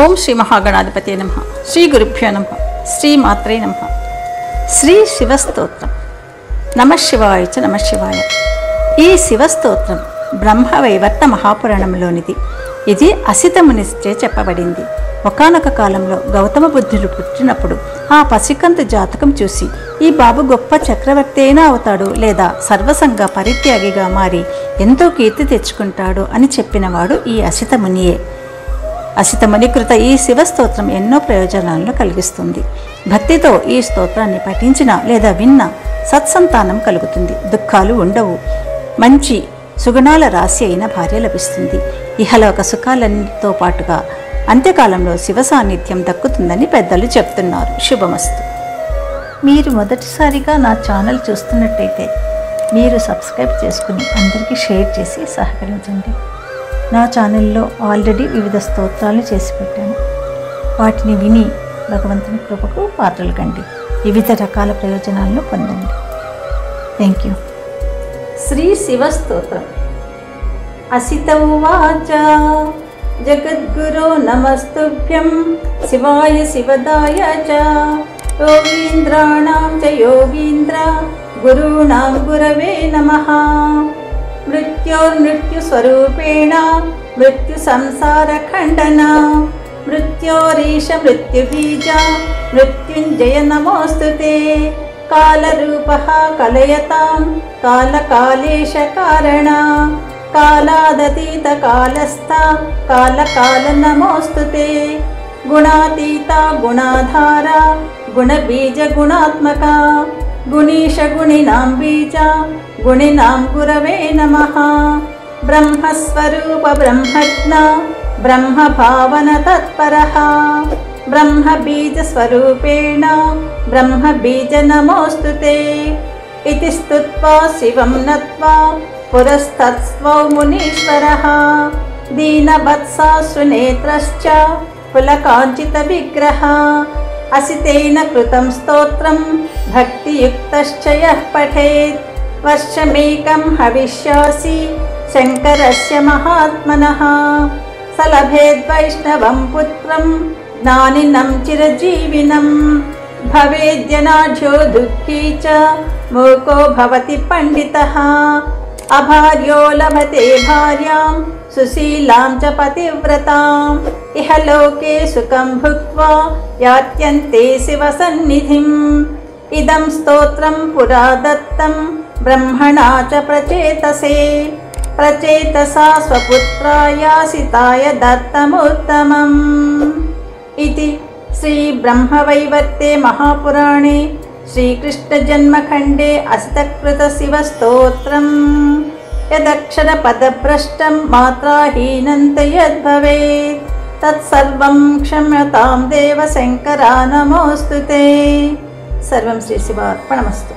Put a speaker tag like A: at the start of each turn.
A: ఓం శ్రీ మహాగణాధిపతి నమః. శ్రీ గురుభ్యో నమః. శ్రీ మాత్రే నమః. శ్రీ శివస్తోత్రం. నమశివాయ చ నమశివాయ. ఈ శివస్తోత్రం బ్రహ్మవైవర్త మహాపురాణంలోనిది. ఇది అసితమునిచే చెప్పబడింది. ఒకానొక కాలంలో గౌతమ బుద్ధుడు పుట్టినప్పుడు ఆ పసికంతు జాతకం చూసి ఈ బాబు గొప్ప చక్రవర్తి అయినా అవుతాడు, లేదా సర్వసంగ పరిత్యాగిగా మారి ఎంతో కీర్తి తెచ్చుకుంటాడు అని చెప్పినవాడు ఈ అసితమునియే. అసితముని కృత ఈ శివస్తోత్రం ఎన్నో ప్రయోజనాలను కలిగిస్తుంది. భక్తితో ఈ స్తోత్రాన్ని పఠించిన లేదా విన్న సత్సంతానం కలుగుతుంది, దుఃఖాలు ఉండవు, మంచి సుగుణాల రాశి అయిన భార్య లభిస్తుంది. ఇహలోక సుఖాలతో పాటుగా అంత్యకాలంలో శివ సాన్నిధ్యం దక్కుతుందని పెద్దలు చెప్తున్నారు. శుభమస్తు. మీరు మొదటిసారిగా నా ఛానల్ చూస్తున్నట్టయితే మీరు సబ్స్క్రైబ్ చేసుకుని అందరికీ షేర్ చేసి సహకరించండి. నా ఛానల్లో ఆల్రెడీ వివిధ స్తోత్రాలు చేసి పెట్టాను. వాటిని విని భగవంతుని కృపకు పాత్రలు కండి, వివిధ రకాల ప్రయోజనాలను పొందండి. Thank you. శ్రీ శివస్తోత్రం. అసిత ఉవాచ జగద్గురో నమస్తుభ్యం శివాయ శివదాయ చ యోగీంద్రాణాం చ యోగీంద్ర గురూణాం గురవే నమః. మృత్యోర్మృత్యుస్వరూపేణ మృత్యు సంసార ఖండన మృత్యోరీశ మృత్యుబీజ మృత్యుంజయ నమోస్తుతే. కాలరూపః కలయతాం కాలకాలేశ కారణ కాలాదతీత కాలస్థ కాలకాల నమోస్తుతే. గుణాతీత గుణాధార గుణబీజ గుణాత్మక గుణీశ గుణినాం బీజ గుణినాం గురవే నమః. బ్రహ్మస్వరూప బ్రహ్మజ్ఞ బ్రహ్మభావన తత్పరః బ్రహ్మబీజ స్వరూపేణ బ్రహ్మబీజ నమోస్తుతే. ఇతి స్తుత్వా శివం నత్వా పురస్తత్స్వౌ మునీశ్వరః దీనవత్సాశ్రునేత్రశ్చ పులకాంచిత విగ్రహ. అసితేన కృతం స్తోత్రం భక్తియుక్తశ్చ యః పఠేత్ వర్షమేకం హవిష్యాసి శంకరస్య మహాత్మనః. సలభేద్వైష్ణవం పుత్రం జ్ఞానినం చిరజీవినం భవేద్యనాఢ్యో దుఃఖీ చ మూకో భవతి పండితః. అభార్యో లభతే భార్యాం సుశీలాం చ పతివ్రతాం ఇహలోకే సుఖం భుక్త్వా యాత్యంతే శివ సన్నిధిం. ఇదం స్తోత్రం పురా దత్తం బ్రహ్మణా చ ప్రచేతసే ప్రచేతసా స్వపుత్రాయ సితాయ దత్తముత్తమం. ఇది శ్రీ బ్రహ్మవైవర్తే మహాపురాణే శ్రీకృష్ణ జన్మఖండే అసితకృత శివస్తోత్రం. యదక్షర పదభ్రష్టం మాత్రాహీనంత యద్భవేత్ తత్సర్వం క్షమ్యతాం దేవ శంకరా నమోస్తుతే. సర్వం శ్రీ శివార్పణమస్తు.